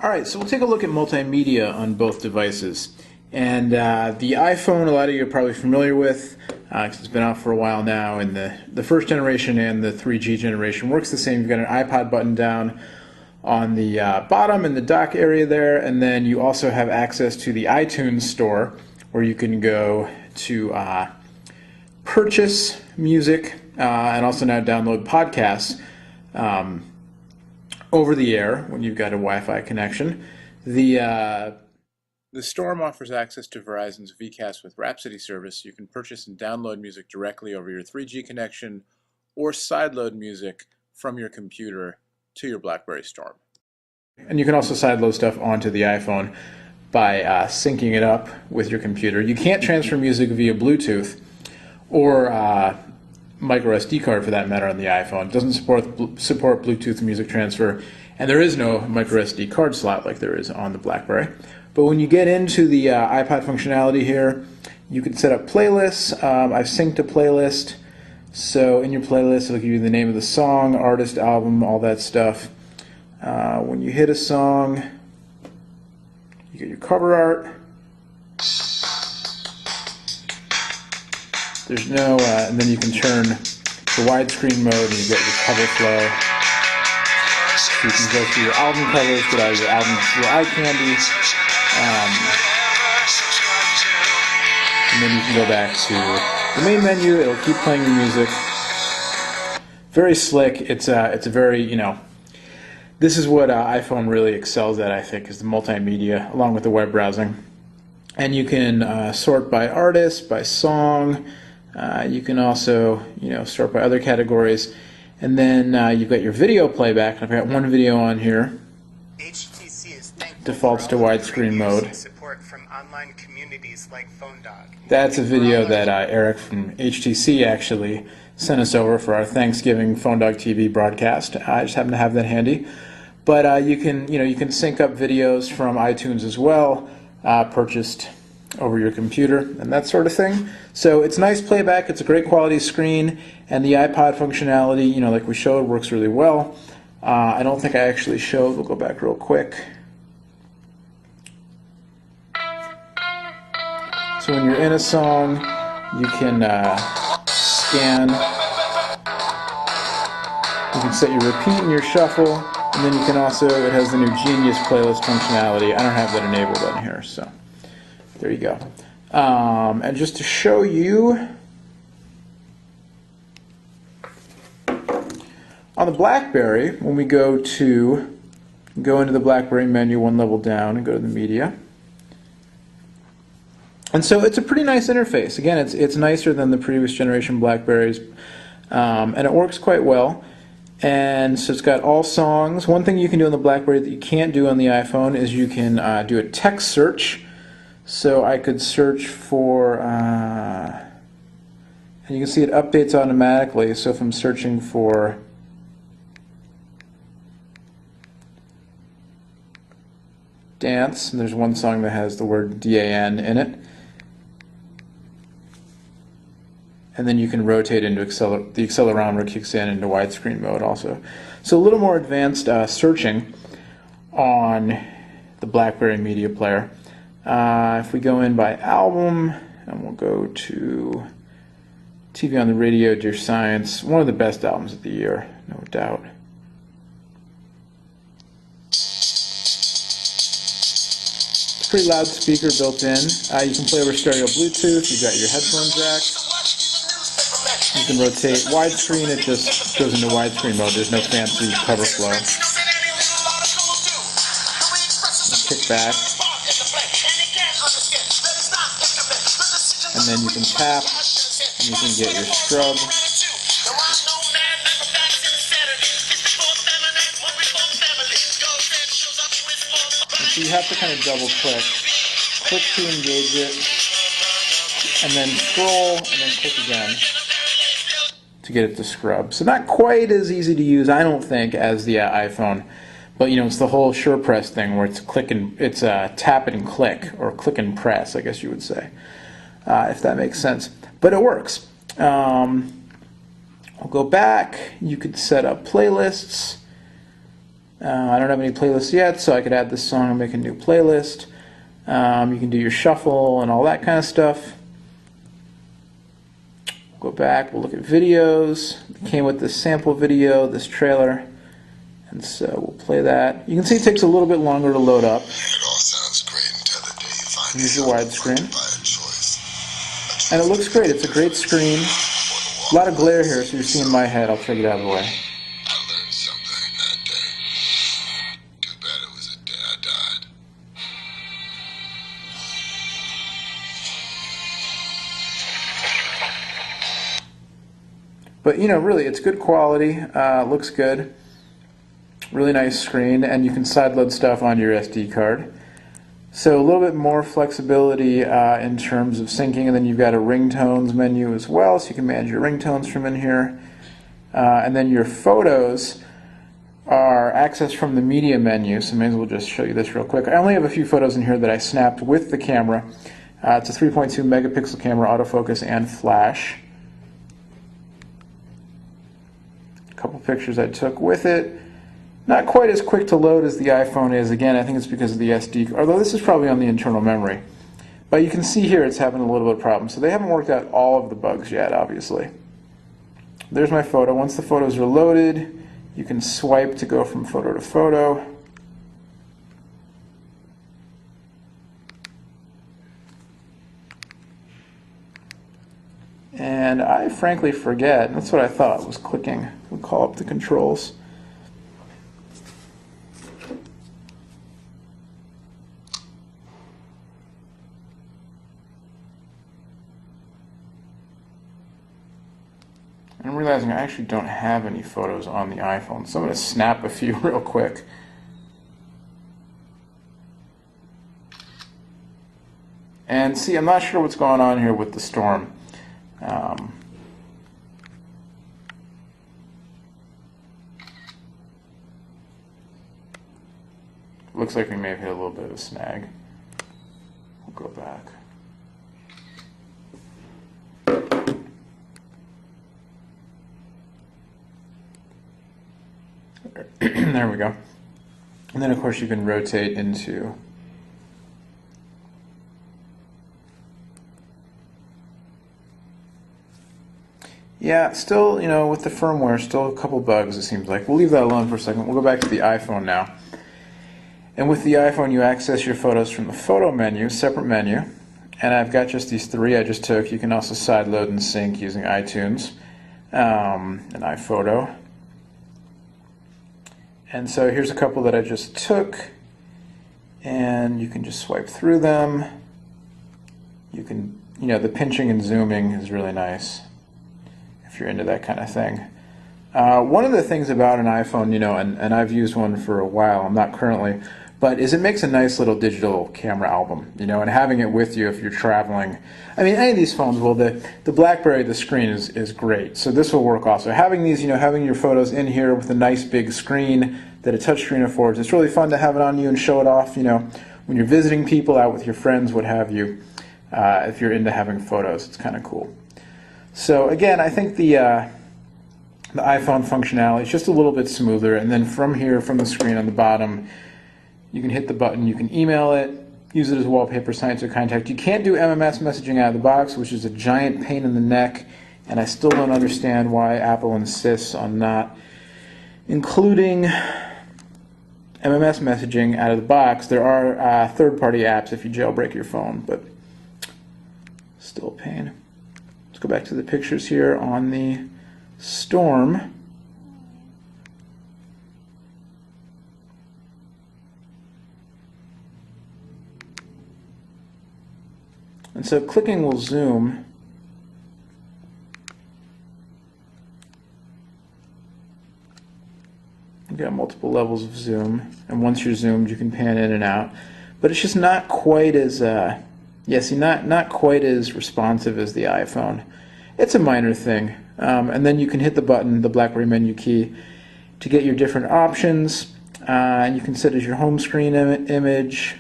Alright, so we'll take a look at multimedia on both devices. And the iPhone, a lot of you are probably familiar with, because it's been out for a while now, and the first generation and the 3G generation works the same. You've got an iPod button down on the bottom in the dock area there, and then you also have access to the iTunes store, where you can go to purchase music and also now download podcasts over the air when you've got a Wi-Fi connection. The Storm offers access to Verizon's VCast with Rhapsody service. You can purchase and download music directly over your 3G connection or sideload music from your computer to your BlackBerry Storm. And you can also sideload stuff onto the iPhone by syncing it up with your computer. You can't transfer music via Bluetooth or micro SD card for that matter on the iPhone. It doesn't support Bluetooth music transfer, and there is no micro SD card slot like there is on the BlackBerry. But when you get into the iPod functionality here, you can set up playlists. I've synced a playlist, so in your playlist it'll give you the name of the song, artist, album, all that stuff. When you hit a song, you get your cover art. There's no, and then you can turn to widescreen mode and you get your cover flow. So you can go through your album covers, get out your album, your eye candy, and then you can go back to the main menu. It'll keep playing your music. Very slick. It's a very, this is what iPhone really excels at, I think, is the multimedia along with the web browsing. And you can sort by artist, by song. You can also, sort by other categories, and then you've got your video playback. I've got one video on here. HTC is defaults to widescreen mode. Support from online communities like PhoneDog. That's a video that Eric from HTC actually sent us over for our Thanksgiving PhoneDog TV broadcast. I just happen to have that handy. But you can sync up videos from iTunes as well, purchased over your computer and that sort of thing. So it's nice playback, it's a great quality screen, and the iPod functionality, like we showed, works really well. I don't think I actually showed, we'll go back real quick. So when you're in a song, you can scan, you can set your repeat and your shuffle, and then you can also, it has the new Genius playlist functionality. I don't have that enabled on here, so there you go. And just to show you, on the BlackBerry, when we go into the BlackBerry menu one level down and go to the media. And so it's a pretty nice interface. Again, it's nicer than the previous generation BlackBerries, and it works quite well. And so it's got all songs. One thing you can do on the BlackBerry that you can't do on the iPhone is you can do a text search. So I could search for, and you can see it updates automatically. So if I'm searching for dance, and there's one song that has the word DAN in it, and then you can rotate into the accelerometer kicks in into widescreen mode also. So a little more advanced searching on the BlackBerry media player. If we go in by album, and we'll go to TV on the Radio, Dear Science, one of the best albums of the year, no doubt. Pretty loud speaker built in. You can play over stereo Bluetooth. You've got your headphone jack. You can rotate widescreen. It just goes into widescreen mode. There's no fancy cover flow. Kick back. And then you can tap, and you can get your scrub. And so you have to kind of double click to engage it, and then scroll, and then click again to get it to scrub. So not quite as easy to use, I don't think, as the iPhone. But it's the whole SurePress thing where it's tap and click, or click and press, I guess you would say, if that makes sense. But it works. I'll go back. You could set up playlists. I don't have any playlists yet, so I could add this song and make a new playlist. You can do your shuffle and all that kind of stuff. Go back, we'll look at videos. It came with this sample video, this trailer, and so we'll play that. You can see it takes a little bit longer to load up. It all sounds great until the day you find Use your widescreen. A And it looks great. It's a great screen. A lot of glare here, so you're seeing my head. I'll take it out of the way. I learned something that day. Too bad it was the day I died. But, you know, really, it's good quality. Looks good. Really nice screen, and you can sideload stuff on your SD card. So a little bit more flexibility in terms of syncing, and then you've got a ringtones menu as well, so you can manage your ringtones from in here. And then your photos are accessed from the media menu, so may as well just show you this real quick. I only have a few photos in here that I snapped with the camera. It's a 3.2 megapixel camera, autofocus, and flash. A couple pictures I took with it. Not quite as quick to load as the iPhone is. Again, I think it's because of the SD, although this is probably on the internal memory. But you can see here it's having a little bit of problem. So they haven't worked out all of the bugs yet, obviously. There's my photo. Once the photos are loaded, you can swipe to go from photo to photo. And I frankly forget, that's what I thought was clicking. We'll call up the controls. I'm realizing I actually don't have any photos on the iPhone, so I'm going to snap a few real quick. And see, I'm not sure what's going on here with the storm. Looks like we may have hit a little bit of a snag. We'll go back. There we go. And then of course you can rotate into yeah, still, you know, with the firmware, still a couple bugs it seems like. We'll leave that alone for a second. We'll go back to the iPhone now. And with the iPhone you access your photos from the photo menu, separate menu. And I've got just these three I just took. You can also sideload and sync using iTunes and iPhoto. And so here's a couple that I just took, and you can just swipe through them. You can, you know, the pinching and zooming is really nice if you're into that kind of thing. One of the things about an iPhone, you know, and I've used one for a while, I'm not currently, but is it makes a nice little digital camera album, you know, and having it with you if you're traveling. I mean, any of these phones will. The BlackBerry, the screen is great, so this will work also. Having these, you know, having your photos in here with a nice big screen that a touchscreen affords, it's really fun to have it on you and show it off, you know, when you're visiting people, out with your friends, what have you. If you're into having photos, it's kind of cool. So again, I think the iPhone functionality is just a little bit smoother, and then from here, from the screen on the bottom, you can hit the button, you can email it, use it as wallpaper, sign it to a contact. You can't do MMS messaging out of the box, which is a giant pain in the neck, and I still don't understand why Apple insists on not including MMS messaging out of the box. There are third-party apps if you jailbreak your phone, but still a pain. Let's go back to the pictures here on the Storm. And so clicking will zoom. You've got multiple levels of zoom, and once you're zoomed, you can pan in and out. But it's just not quite as, not quite as responsive as the iPhone. It's a minor thing. And then you can hit the button, the BlackBerry menu key, to get your different options. And you can set as your home screen image.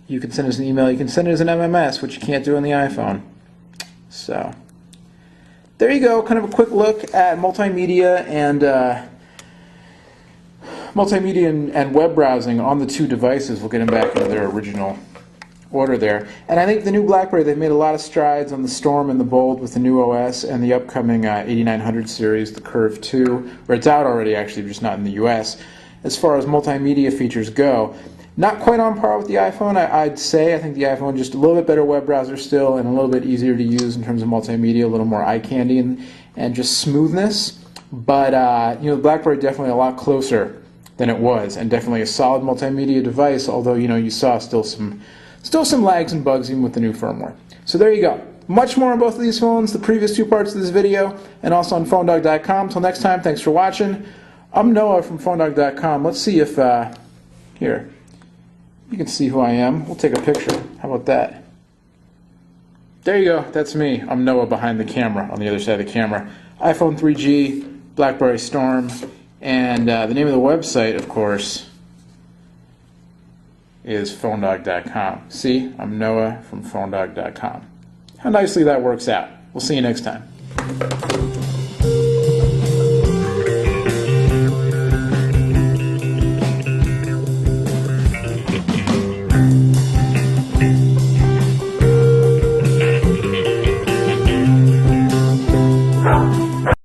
You can send as an email. You can send it as an MMS, which you can't do on the iPhone. So there you go. Kind of a quick look at multimedia and multimedia and web browsing on the two devices will get them back into their original order there. And I think the new BlackBerry, they've made a lot of strides on the Storm and the Bold with the new OS and the upcoming 8900 series, the Curve 2, where it's out already actually, just not in the US. As far as multimedia features go, not quite on par with the iPhone, I'd say. I think the iPhone just a little bit better web browser still and a little bit easier to use in terms of multimedia, a little more eye candy and just smoothness. But the BlackBerry definitely a lot closer than it was, and definitely a solid multimedia device, although you saw still some lags and bugs even with the new firmware. So there you go. Much more on both of these phones, the previous two parts of this video, and also on PhoneDog.com. Till next time, thanks for watching. I'm Noah from PhoneDog.com. Let's see if, here, you can see who I am. We'll take a picture. How about that? There you go. That's me. I'm Noah behind the camera, on the other side of the camera. iPhone 3G, BlackBerry Storm, and the name of the website, of course, is PhoneDog.com. See, I'm Noah from PhoneDog.com. How nicely that works out. We'll see you next time.